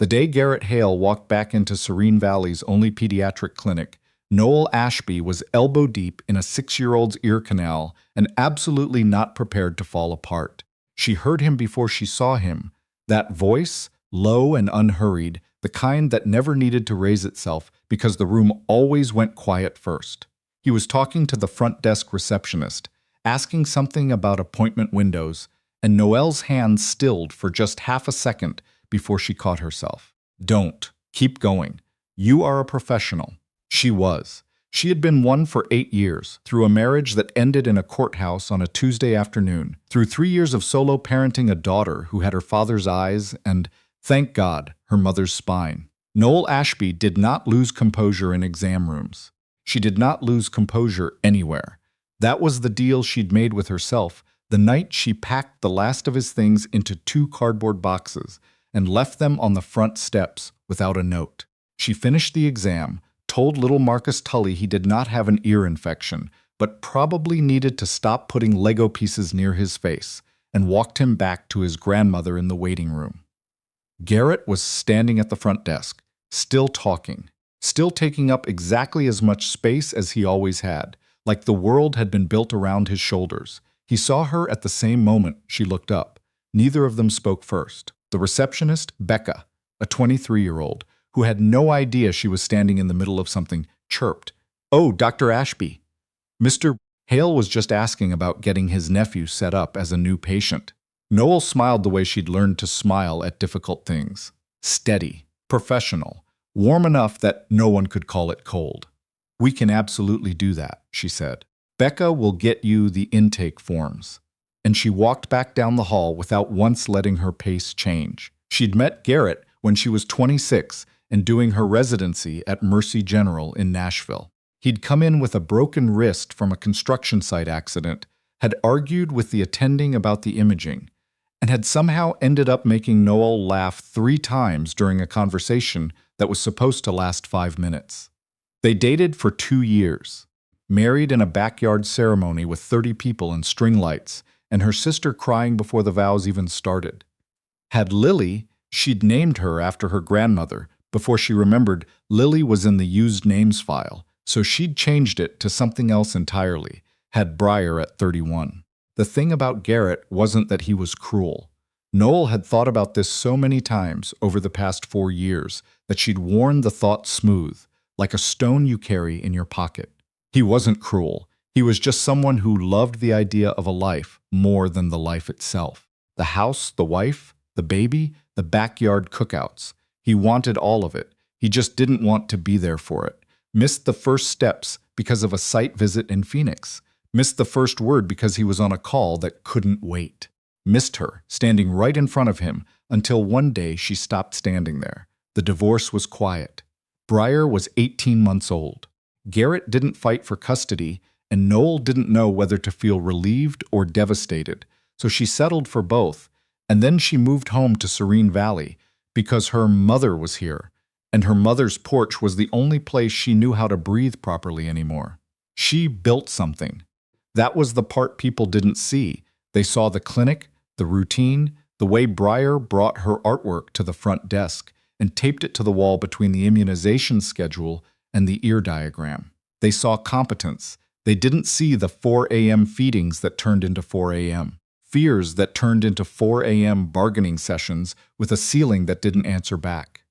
The day Garrett Hale walked back into Serene Valley's only pediatric clinic, Noel Ashby was elbow-deep in a 6-year-old's ear canal and absolutely not prepared to fall apart. She heard him before she saw him. That voice, low and unhurried, the kind that never needed to raise itself because the room always went quiet first. He was talking to the front desk receptionist, asking something about appointment windows, and Noelle's hand stilled for just half a second before she caught herself. Don't. Keep going. You are a professional. She was. She had been one for 8 years, through a marriage that ended in a courthouse on a Tuesday afternoon, through 3 years of solo parenting a daughter who had her father's eyes and, thank God, her mother's spine. Noel Ashby did not lose composure in exam rooms. She did not lose composure anywhere. That was the deal she'd made with herself the night she packed the last of his things into 2 cardboard boxes and left them on the front steps without a note. She finished the exam, told little Marcus Tully he did not have an ear infection, but probably needed to stop putting Lego pieces near his face, and walked him back to his grandmother in the waiting room. Garrett was standing at the front desk, still talking, still taking up exactly as much space as he always had, like the world had been built around his shoulders. He saw her at the same moment she looked up. Neither of them spoke first. The receptionist, Becca, a 23-year-old, who had no idea she was standing in the middle of something, chirped, "Oh, Dr. Ashby." Mr. Hale was just asking about getting his nephew set up as a new patient. Noel smiled the way she'd learned to smile at difficult things. Steady, professional, warm enough that no one could call it cold. "We can absolutely do that," she said. "Becca will get you the intake forms." And she walked back down the hall without once letting her pace change. She'd met Garrett when she was 26 and doing her residency at Mercy General in Nashville. He'd come in with a broken wrist from a construction site accident, had argued with the attending about the imaging, and had somehow ended up making Noel laugh 3 times during a conversation that was supposed to last 5 minutes. They dated for 2 years, married in a backyard ceremony with 30 people and string lights, and her sister crying before the vows even started. Had Lily, she'd named her after her grandmother, before she remembered Lily was in the used names file, so she'd changed it to something else entirely, had Briar at 31. The thing about Garrett wasn't that he was cruel. Noel had thought about this so many times over the past 4 years that she'd worn the thought smooth, like a stone you carry in your pocket. He wasn't cruel. He was just someone who loved the idea of a life more than the life itself. The house, the wife, the baby, the backyard cookouts. He wanted all of it. He just didn't want to be there for it. Missed the first steps because of a site visit in Phoenix. Missed the first word because he was on a call that couldn't wait. Missed her, standing right in front of him, until one day she stopped standing there. The divorce was quiet. Briar was 18 months old. Garrett didn't fight for custody, and Noel didn't know whether to feel relieved or devastated, so she settled for both, and then she moved home to Serene Valley, because her mother was here, and her mother's porch was the only place she knew how to breathe properly anymore. She built something. That was the part people didn't see. They saw the clinic, the routine, the way Briar brought her artwork to the front desk and taped it to the wall between the immunization schedule and the ear diagram. They saw competence. They didn't see the 4 a.m. feedings that turned into 4 a.m. Fears that turned into 4 a.m. bargaining sessions with a ceiling that didn't answer back.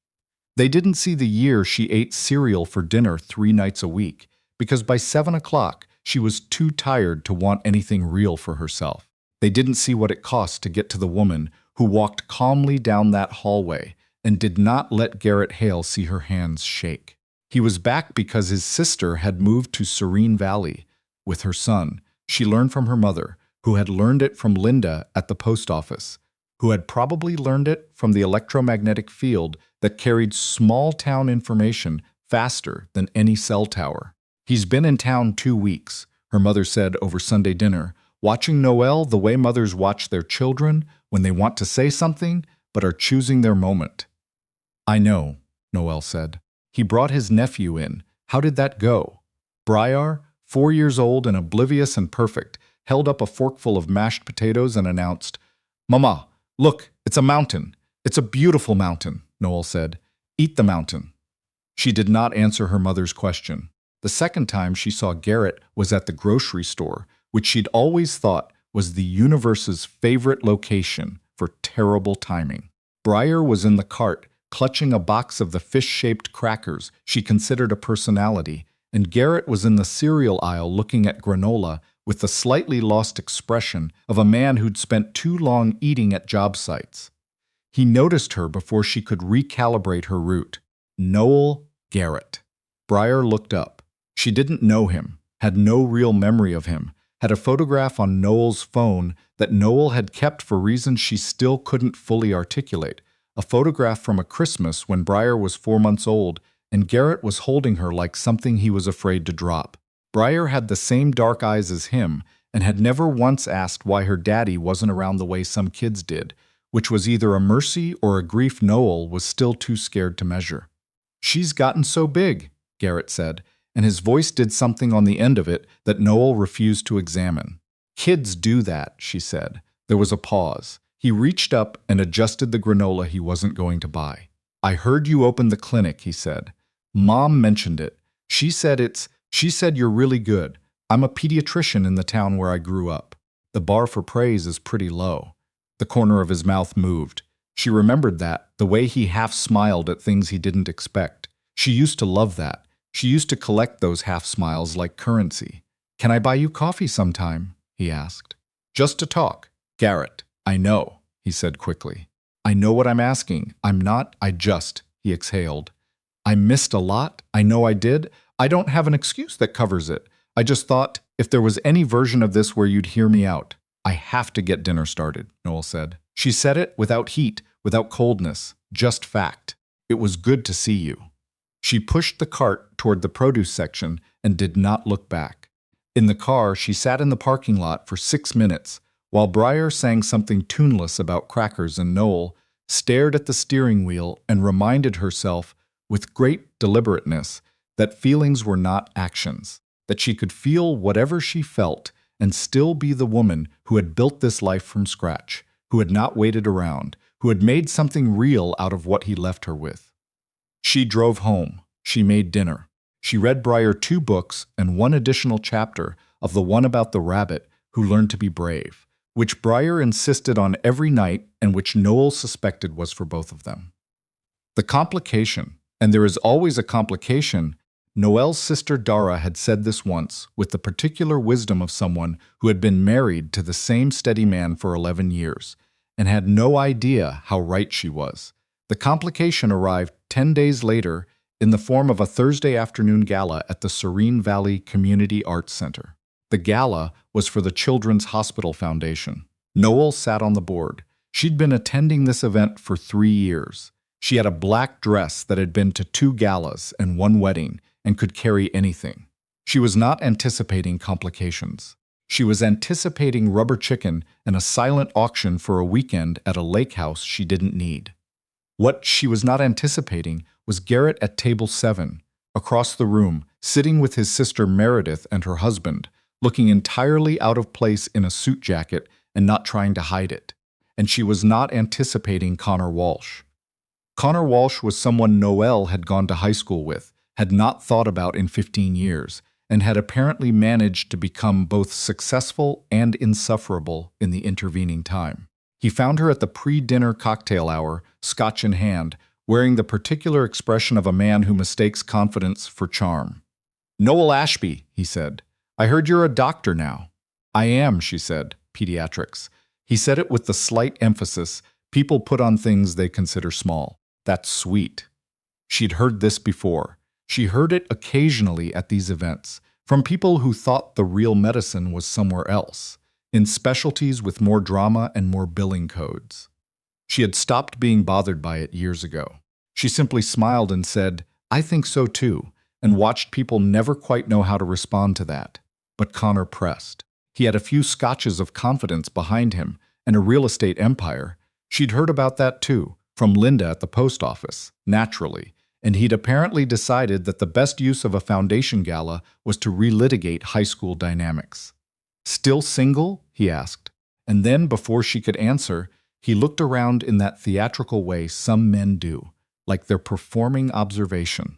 They didn't see the year she ate cereal for dinner 3 nights a week, because by 7 o'clock she was too tired to want anything real for herself. They didn't see what it cost to get to the woman who walked calmly down that hallway and did not let Garrett Hale see her hands shake. He was back because his sister had moved to Serene Valley with her son. She learned from her mother, who had learned it from Linda at the post office, who had probably learned it from the electromagnetic field that carried small-town information faster than any cell tower. "He's been in town 2 weeks," her mother said over Sunday dinner, watching Noel the way mothers watch their children when they want to say something but are choosing their moment. "I know," Noel said. "He brought his nephew in. How did that go?" Briar, 4 years old and oblivious and perfect, held up a forkful of mashed potatoes and announced, "Mama, look, it's a mountain. It's a beautiful mountain. Noel said. Eat the mountain. She did not answer her mother's question. The second time she saw Garrett was at the grocery store, which she'd always thought was the universe's favorite location for terrible timing. Briar was in the cart, clutching a box of the fish-shaped crackers she considered a personality, and Garrett was in the cereal aisle looking at granola with the slightly lost expression of a man who'd spent too long eating at job sites. He noticed her before she could recalibrate her route. Noel Garrett. Briar looked up. She didn't know him, had no real memory of him, had a photograph on Noel's phone that Noel had kept for reasons she still couldn't fully articulate, a photograph from a Christmas when Briar was 4 months old and Garrett was holding her like something he was afraid to drop. Briar had the same dark eyes as him and had never once asked why her daddy wasn't around the way some kids did, which was either a mercy or a grief Noel was still too scared to measure. "She's gotten so big," Garrett said, and his voice did something on the end of it that Noel refused to examine. "Kids do that," she said. There was a pause. He reached up and adjusted the granola he wasn't going to buy. "I heard you opened the clinic," he said. "Mom mentioned it. She said you're really good. I'm a pediatrician in the town where I grew up." The bar for praise is pretty low. The corner of his mouth moved. She remembered that, the way he half smiled at things he didn't expect. She used to love that. She used to collect those half smiles like currency. "Can I buy you coffee sometime?" he asked. "Just to talk." "Garrett, I know," he said quickly. "I know what I'm asking. He exhaled. "I missed a lot. I know I did. I don't have an excuse that covers it. I just thought, if there was any version of this where you'd hear me out." "I have to get dinner started," Noel said. She said it without heat, without coldness, just fact. "It was good to see you." She pushed the cart toward the produce section and did not look back. In the car, she sat in the parking lot for 6 minutes, while Briar sang something tuneless about crackers, and Noel stared at the steering wheel and reminded herself, with great deliberateness, that feelings were not actions, that she could feel whatever she felt and still be the woman who had built this life from scratch, who had not waited around, who had made something real out of what he left her with. She drove home. She made dinner. She read Briar 2 books and 1 additional chapter of the one about the rabbit who learned to be brave, which Briar insisted on every night and which Noel suspected was for both of them. The complication, and there is always a complication, Noel's sister Dara had said this once with the particular wisdom of someone who had been married to the same steady man for 11 years and had no idea how right she was. The complication arrived 10 days later in the form of a Thursday afternoon gala at the Serene Valley Community Arts Center. The gala was for the Children's Hospital Foundation. Noel sat on the board. She'd been attending this event for 3 years. She had a black dress that had been to 2 galas and 1 wedding and could carry anything. She was not anticipating complications. She was anticipating rubber chicken and a silent auction for a weekend at a lake house she didn't need. What she was not anticipating was Garrett at table 7, across the room, sitting with his sister Meredith and her husband, looking entirely out of place in a suit jacket and not trying to hide it. And she was not anticipating Connor Walsh. Connor Walsh was someone Noel had gone to high school with, had not thought about in 15 years, and had apparently managed to become both successful and insufferable in the intervening time. He found her at the pre-dinner cocktail hour, scotch in hand, wearing the particular expression of a man who mistakes confidence for charm. "Noel Ashby," he said. "I heard you're a doctor now." "I am," she said, "pediatrics." He said it with the slight emphasis people put on things they consider small. "That's sweet." She'd heard this before. She heard it occasionally at these events, from people who thought the real medicine was somewhere else, in specialties with more drama and more billing codes. She had stopped being bothered by it years ago. She simply smiled and said, "I think so too," and watched people never quite know how to respond to that. But Connor pressed. He had a few scotches of confidence behind him and a real estate empire. She'd heard about that too, from Linda at the post office, naturally, and he'd apparently decided that the best use of a foundation gala was to relitigate high school dynamics. "Still single?" he asked. And then, before she could answer, he looked around in that theatrical way some men do, like they're performing observation.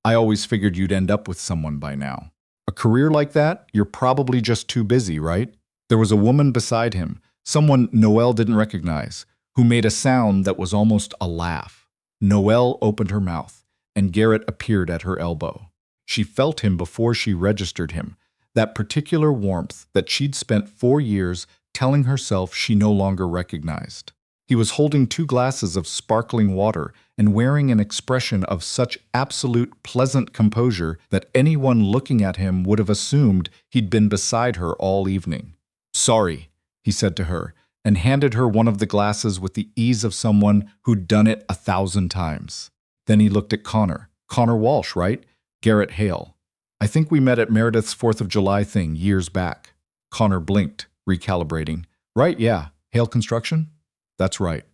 I always figured you'd end up with someone by now. A career like that, you're probably just too busy, right? There was a woman beside him, someone Noelle didn't recognize, who made a sound that was almost a laugh. Noelle opened her mouth, and Garrett appeared at her elbow. She felt him before she registered him, that particular warmth that she'd spent 4 years telling herself she no longer recognized. He was holding 2 glasses of sparkling water and wearing an expression of such absolute pleasant composure that anyone looking at him would have assumed he'd been beside her all evening. "Sorry," he said to her, and handed her one of the glasses with the ease of someone who'd done it 1,000 times. Then he looked at Connor. "Connor Walsh, right? Garrett Hale. I think we met at Meredith's 4th of July thing years back." Connor blinked, recalibrating. "Right, yeah. Hale Construction?" "That's right."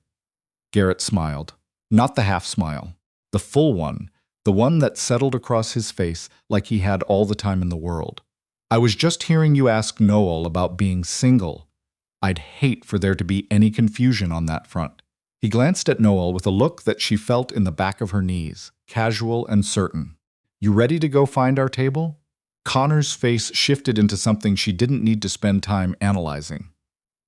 Garrett smiled. Not the half smile. The full one. The one that settled across his face like he had all the time in the world. "I was just hearing you ask Noel about being single. I'd hate for there to be any confusion on that front." He glanced at Noel with a look that she felt in the back of her knees, casual and certain. "You ready to go find our table?" Connor's face shifted into something she didn't need to spend time analyzing.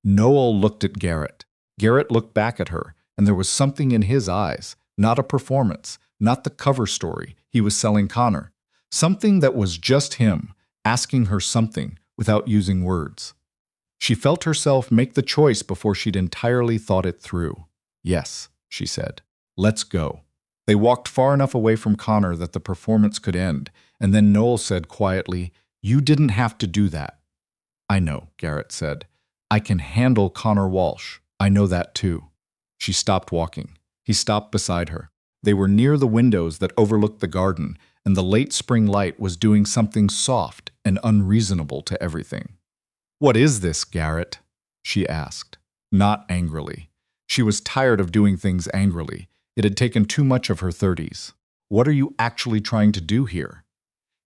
Noel looked at Garrett. Garrett looked back at her, and there was something in his eyes, not a performance, not the cover story he was selling Connor. Something that was just him, asking her something without using words. She felt herself make the choice before she'd entirely thought it through. "Yes," she said. "Let's go." They walked far enough away from Connor that the performance could end, and then Noel said quietly, "You didn't have to do that." "I know," Garrett said. "I can handle Connor Walsh. I know that too." She stopped walking. He stopped beside her. They were near the windows that overlooked the garden, and the late spring light was doing something soft and unreasonable to everything. "What is this, Garrett?" she asked, not angrily. She was tired of doing things angrily. It had taken too much of her 30s. "What are you actually trying to do here?"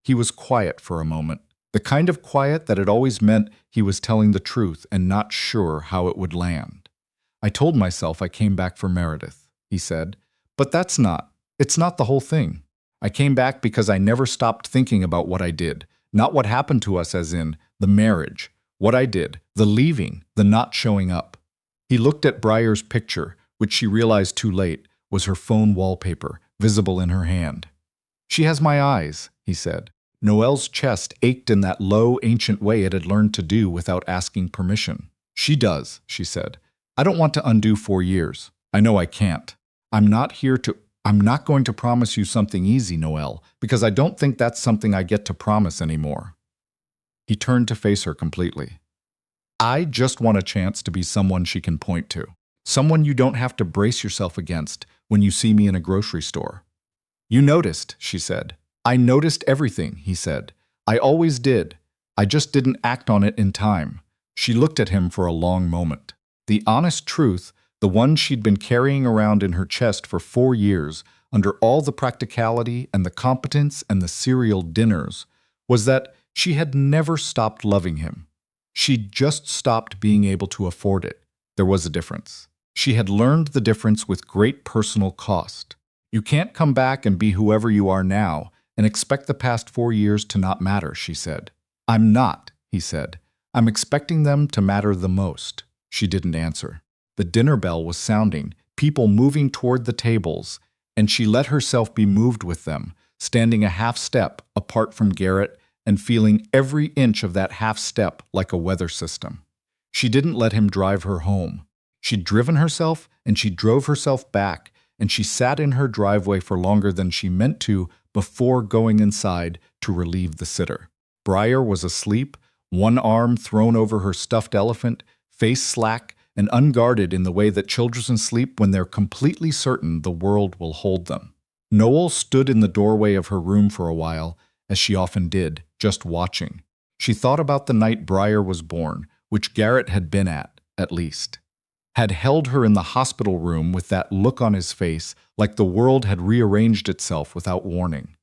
He was quiet for a moment, the kind of quiet that had always meant he was telling the truth and not sure how it would land. "I told myself I came back for Meredith," he said, "but it's not the whole thing. I came back because I never stopped thinking about what I did, not what happened to us as in the marriage, what I did, the leaving, the not showing up." He looked at Breyer's picture, which she realized too late was her phone wallpaper, visible in her hand. "She has my eyes," he said. Noelle's chest ached in that low, ancient way it had learned to do without asking permission. "She does," she said. "I don't want to undo 4 years. I know I can't. I'm not going to promise you something easy, Noelle, because I don't think that's something I get to promise anymore." He turned to face her completely. "I just want a chance to be someone she can point to. Someone you don't have to brace yourself against when you see me in a grocery store." "You noticed," she said. "I noticed everything," he said. "I always did. I just didn't act on it in time." She looked at him for a long moment. The honest truth, the one she'd been carrying around in her chest for 4 years, under all the practicality and the competence and the cereal dinners, was that she had never stopped loving him. She'd just stopped being able to afford it. There was a difference. She had learned the difference with great personal cost. You can't come back and be whoever you are now and expect the past 4 years to not matter, she said. "I'm not," he said. "I'm expecting them to matter the most." She didn't answer. The dinner bell was sounding, people moving toward the tables, and she let herself be moved with them, standing a half step apart from Garrett and feeling every inch of that half step like a weather system. She didn't let him drive her home. She'd driven herself, and she drove herself back, and she sat in her driveway for longer than she meant to before going inside to relieve the sitter. Breyer was asleep, one arm thrown over her stuffed elephant, face slack and unguarded in the way that children sleep when they're completely certain the world will hold them. Noel stood in the doorway of her room for a while, as she often did, just watching. She thought about the night Breyer was born, which Garrett had been at least. Had held her in the hospital room with that look on his face like the world had rearranged itself without warning.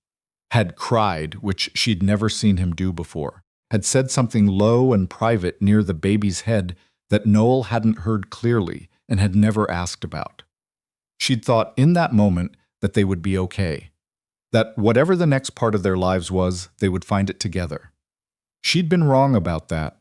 Had cried, which she'd never seen him do before. Had said something low and private near the baby's head that Noel hadn't heard clearly and had never asked about. She'd thought in that moment that they would be okay, that whatever the next part of their lives was, they would find it together. She'd been wrong about that.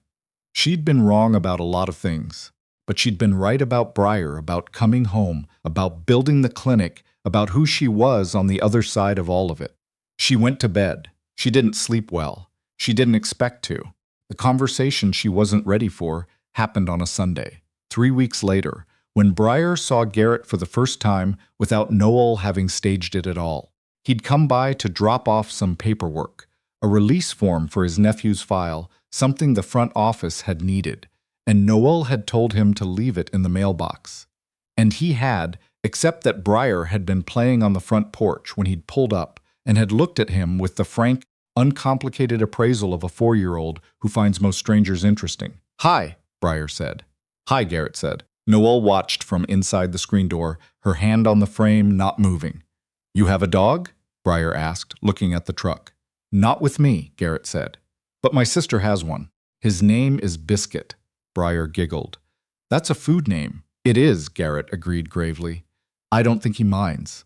She'd been wrong about a lot of things, but she'd been right about Briar, about coming home, about building the clinic, about who she was on the other side of all of it. She went to bed. She didn't sleep well. She didn't expect to. The conversation she wasn't ready for happened on a Sunday, 3 weeks later, when Briar saw Garrett for the first time without Noel having staged it at all. He'd come by to drop off some paperwork, a release form for his nephew's file, something the front office had needed, and Noel had told him to leave it in the mailbox. And he had, except that Briar had been playing on the front porch when he'd pulled up and had looked at him with the frank, uncomplicated appraisal of a 4-year-old who finds most strangers interesting. "Hi," Briar said. "Hi," Garrett said. Noel watched from inside the screen door, her hand on the frame, not moving. "You have a dog?" Briar asked, looking at the truck. "Not with me," Garrett said. "But my sister has one. His name is Biscuit." Briar giggled. "That's a food name." "It is," Garrett agreed gravely. "I don't think he minds."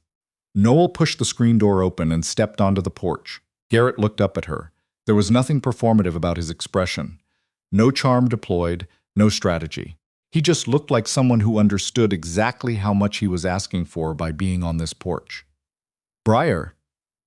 Noel pushed the screen door open and stepped onto the porch. Garrett looked up at her. There was nothing performative about his expression. No charm deployed, no strategy. He just looked like someone who understood exactly how much he was asking for by being on this porch. "Briar,"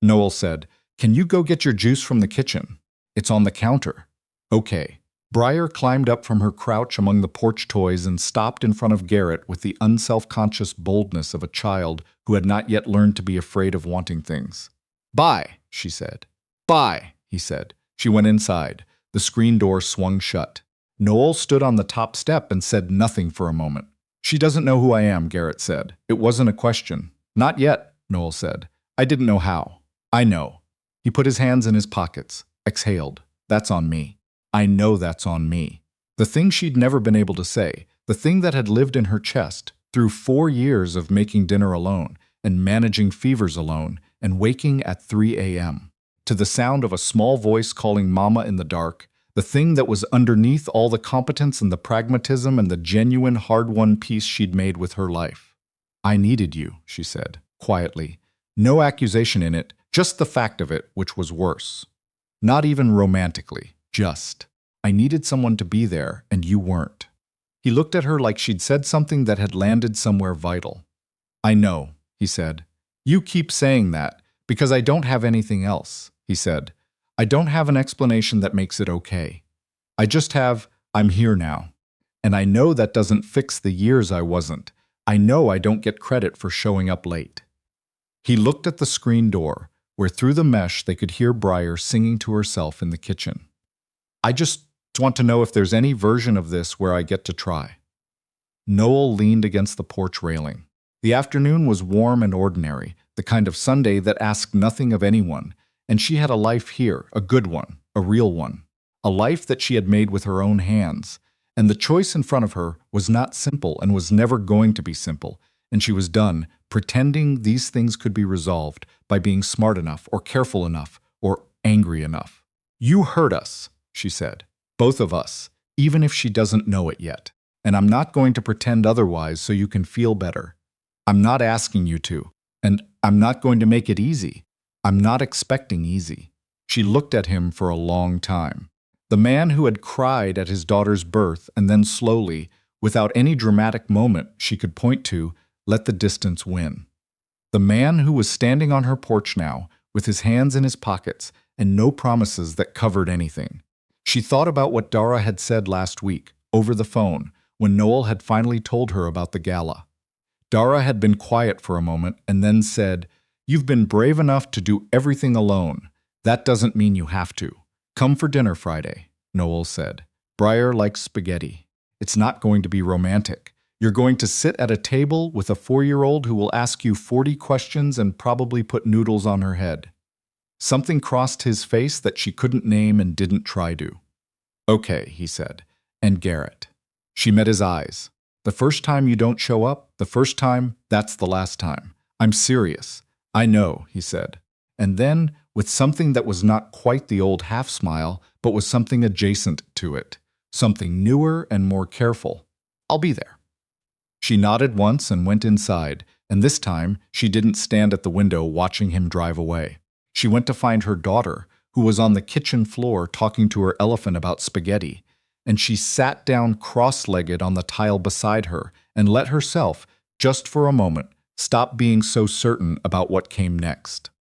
Noel said, "can you go get your juice from the kitchen? It's on the counter." "Okay." Briar climbed up from her crouch among the porch toys and stopped in front of Garrett with the unself-conscious boldness of a child who had not yet learned to be afraid of wanting things. "Bye," she said. "Bye," he said. She went inside. The screen door swung shut. Noel stood on the top step and said nothing for a moment. "She doesn't know who I am," Garrett said. "It wasn't a question." "Not yet," Noel said. "I didn't know how." "I know." He put his hands in his pockets, exhaled. "That's on me. I know that's on me." The thing she'd never been able to say, the thing that had lived in her chest through 4 years of making dinner alone and managing fevers alone and waking at 3 a.m. to the sound of a small voice calling Mama in the dark, the thing that was underneath all the competence and the pragmatism and the genuine hard-won peace she'd made with her life. "I needed you," she said, quietly. No accusation in it, just the fact of it, which was worse. Not even romantically, just. "I needed someone to be there, and you weren't." He looked at her like she'd said something that had landed somewhere vital. "I know," he said. "You keep saying that, because I don't have anything else," he said. "I don't have an explanation that makes it okay. I just have, I'm here now. And I know that doesn't fix the years I wasn't. I know I don't get credit for showing up late." He looked at the screen door, where through the mesh they could hear Briar singing to herself in the kitchen. "I just want to know if there's any version of this where I get to try." Noel leaned against the porch railing. The afternoon was warm and ordinary, the kind of Sunday that asked nothing of anyone, and she had a life here, a good one, a real one, a life that she had made with her own hands, and the choice in front of her was not simple and was never going to be simple, and she was done pretending these things could be resolved by being smart enough or careful enough or angry enough. "You hurt us," she said, "both of us, even if she doesn't know it yet, and I'm not going to pretend otherwise so you can feel better. I'm not asking you to, and I'm not going to make it easy. I'm not expecting easy." She looked at him for a long time. The man who had cried at his daughter's birth and then slowly, without any dramatic moment she could point to, let the distance win. The man who was standing on her porch now, with his hands in his pockets and no promises that covered anything. She thought about what Dara had said last week, over the phone, when Noel had finally told her about the gala. Dara had been quiet for a moment and then said, "You've been brave enough to do everything alone. That doesn't mean you have to. Come for dinner Friday," Noel said. "Briar likes spaghetti. It's not going to be romantic. You're going to sit at a table with a 4-year-old who will ask you 40 questions and probably put noodles on her head." Something crossed his face that she couldn't name and didn't try to. "Okay," he said. "And Garrett." She met his eyes. "The first time you don't show up, the first time, that's the last time. I'm serious." "I know," he said. And then, with something that was not quite the old half-smile, but was something adjacent to it, something newer and more careful, "I'll be there." She nodded once and went inside, And this time, she didn't stand at the window watching him drive away. She went to find her daughter, who was on the kitchen floor talking to her elephant about spaghetti, and she sat down cross-legged on the tile beside her and let herself, just for a moment, stop being so certain about what came next.